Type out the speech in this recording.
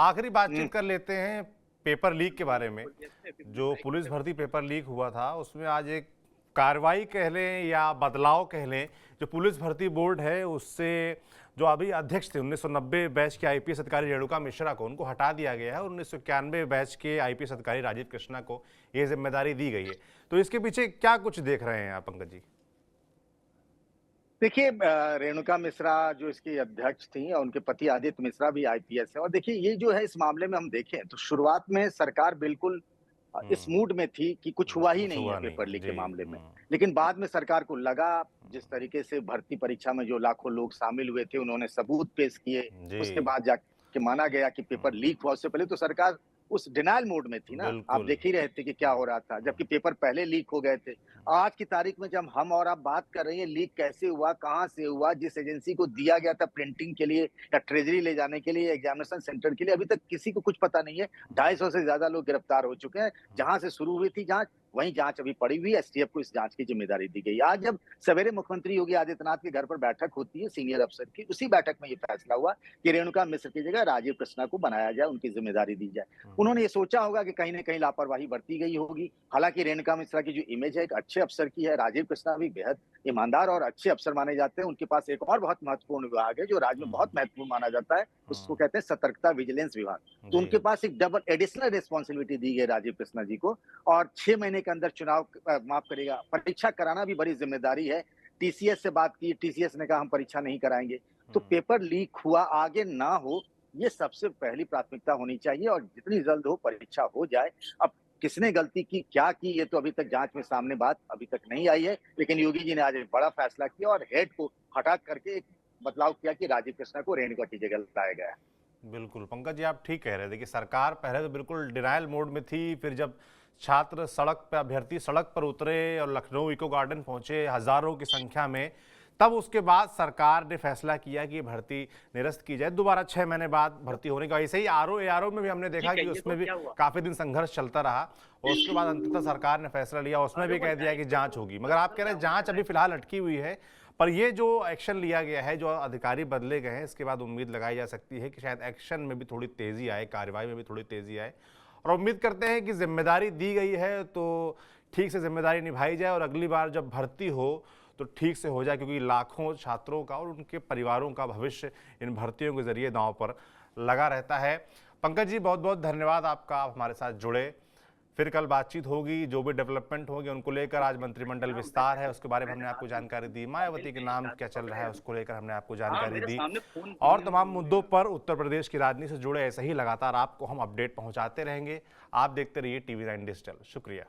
आखिरी बातचीत कर लेते हैं पेपर लीक के बारे में। जो पुलिस भर्ती पेपर लीक हुआ था उसमें आज एक कार्रवाई कह लें या बदलाव कह लें। जो पुलिस भर्ती बोर्ड है उससे जो अभी अध्यक्ष थे 1990 बैच के आईपीएस अधिकारी रेणुका मिश्रा को उनको हटा दिया गया है और 1991 बैच के आईपीएस अधिकारी राजीव कृष्णा को ये जिम्मेदारी दी गई है। तो इसके पीछे क्या कुछ देख रहे हैं आप पंकज जी? देखिए रेणुका मिश्रा जो इसकी अध्यक्ष थी और उनके पति आदित्य मिश्रा भी आईपीएस है। और देखिए ये जो है इस मामले में हम देखें तो शुरुआत में सरकार बिल्कुल इस हम्म। मूड में थी कि कुछ हुआ ही कुछ नहीं है हुआ नहीं पेपर है लीक के जी। मामले में। लेकिन बाद में सरकार को लगा, जिस तरीके से भर्ती परीक्षा में जो लाखों लोग शामिल हुए थे उन्होंने सबूत पेश किए, जी। उसके बाद जाके माना गया कि पेपर हम्म, लीक हुआ। उससे पहले तो सरकार उस डिनायल मोड में थी ना, आप बिल्कुल। देख ही रहे थे कि क्या हो रहा था, हम्म, जबकि पेपर पहले लीक हो गए थे। आज की तारीख में जब हम और आप बात कर रहे हैं लीक कैसे हुआ, कहाँ से हुआ, जिस एजेंसी को दिया गया था प्रिंटिंग के लिए या ट्रेजरी ले जाने के लिए, एग्जामिनेशन सेंटर के लिए, अभी तक किसी को कुछ पता नहीं है। 250 से ज्यादा लोग गिरफ्तार हो चुके हैं। जहां से शुरू हुई थी जांच, वहीं जांच अभी पड़ी हुई है। एसटीएफ को इस जांच की जिम्मेदारी दी गई। आज जब सवेरे मुख्यमंत्री योगी आदित्यनाथ के घर पर बैठक होती है सीनियर अफसर की, उसी बैठक में ये फैसला हुआ कि रेणुका मिश्र की जगह राजीव कृष्णा को बनाया जाए, उनकी जिम्मेदारी दी जाए। उन्होंने ये सोचा होगा कि कहीं न कहीं लापरवाही बरती गई होगी। हालाँकि रेणुका मिश्रा की जो इमेज है एक अच्छे अफ़सर की है, राजीव कृष्णा भी बेहद ईमानदार और अच्छे अफ़सर माने जाते हैं। उनके पास एक और बहुत महत्वपूर्ण विभाग है जो राज्य में बहुत महत्वपूर्ण माना जाता है, उसको कहते हैं सतर्कता विजिलेंस विभाग। तो जी। उनके पास एक डबल एडिशनल रिस्पॉन्सिबिलिटी दी गई राजीव कृष्णा जी को। और 6 महीने के अंदर चुनाव माफ़ करिएगा, परीक्षा कराना भी बड़ी ज़िम्मेदारी है। टीसीएस से बात की, टीसीएस ने कहा हम परीक्षा नहीं कराएँगे। तो पेपर लीक हुआ, आगे ना हो, ये सबसे पहली प्राथमिकता होनी चाहिए और जितनी जल्द हो परीक्षा हो जाए। अब किसने गलती की, क्या की, ये तो अभी तक जांच में सामने बात अभी तक नहीं आई है। लेकिन योगी जी ने आज एक बड़ा फैसला किया और हेड को हटा करके एक बदलाव किया कि राजीव कृष्णा को रेणुका की जगह लाया गया है। बिल्कुल पंकज जी, आप ठीक कह रहे थे कि सरकार पहले तो बिल्कुल डिनायल मोड में थी। फिर जब छात्र सड़क पर, अभ्यर्थी सड़क पर उतरे और लखनऊ इको गार्डन पहुंचे हजारों की संख्या में, तब उसके बाद सरकार ने फैसला किया कि भर्ती निरस्त की जाए। दोबारा 6 महीने बाद भर्ती होने का। ऐसे ही आरओ एआरओ में भी हमने जी देखा कि कहिए, तो उसमें भी क्या हुआ? काफी दिन संघर्ष चलता रहा और उसके बाद अंततः सरकार ने फैसला लिया, उसमें भी कह दिया कि जांच होगी। मगर आप कह रहे हैं जांच अभी फिलहाल अटकी हुई है। पर ये जो एक्शन लिया गया है, जो अधिकारी बदले गए हैं, इसके बाद उम्मीद लगाई जा सकती है कि शायद एक्शन में भी थोड़ी तेजी आए, कार्रवाई में भी थोड़ी तेजी आए। और उम्मीद करते हैं कि जिम्मेदारी दी गई है तो ठीक से जिम्मेदारी निभाई जाए और अगली बार जब भर्ती हो तो ठीक से हो जाए, क्योंकि लाखों छात्रों का और उनके परिवारों का भविष्य इन भर्तियों के जरिए दांव पर लगा रहता है। पंकज जी, बहुत बहुत धन्यवाद आपका, आप हमारे साथ जुड़े। फिर कल बातचीत होगी, जो भी डेवलपमेंट होगी उनको लेकर। आज मंत्रिमंडल विस्तार है, उसके बारे में हमने आपको जानकारी दी। मायावती के नाम क्या चल रहा है उसको लेकर हमने आपको जानकारी दी। और तमाम मुद्दों पर उत्तर प्रदेश की राजनीति से जुड़े ऐसे ही लगातार आपको हम अपडेट पहुंचाते रहेंगे। आप देखते रहिए टीवी 9 डिजिटल। शुक्रिया।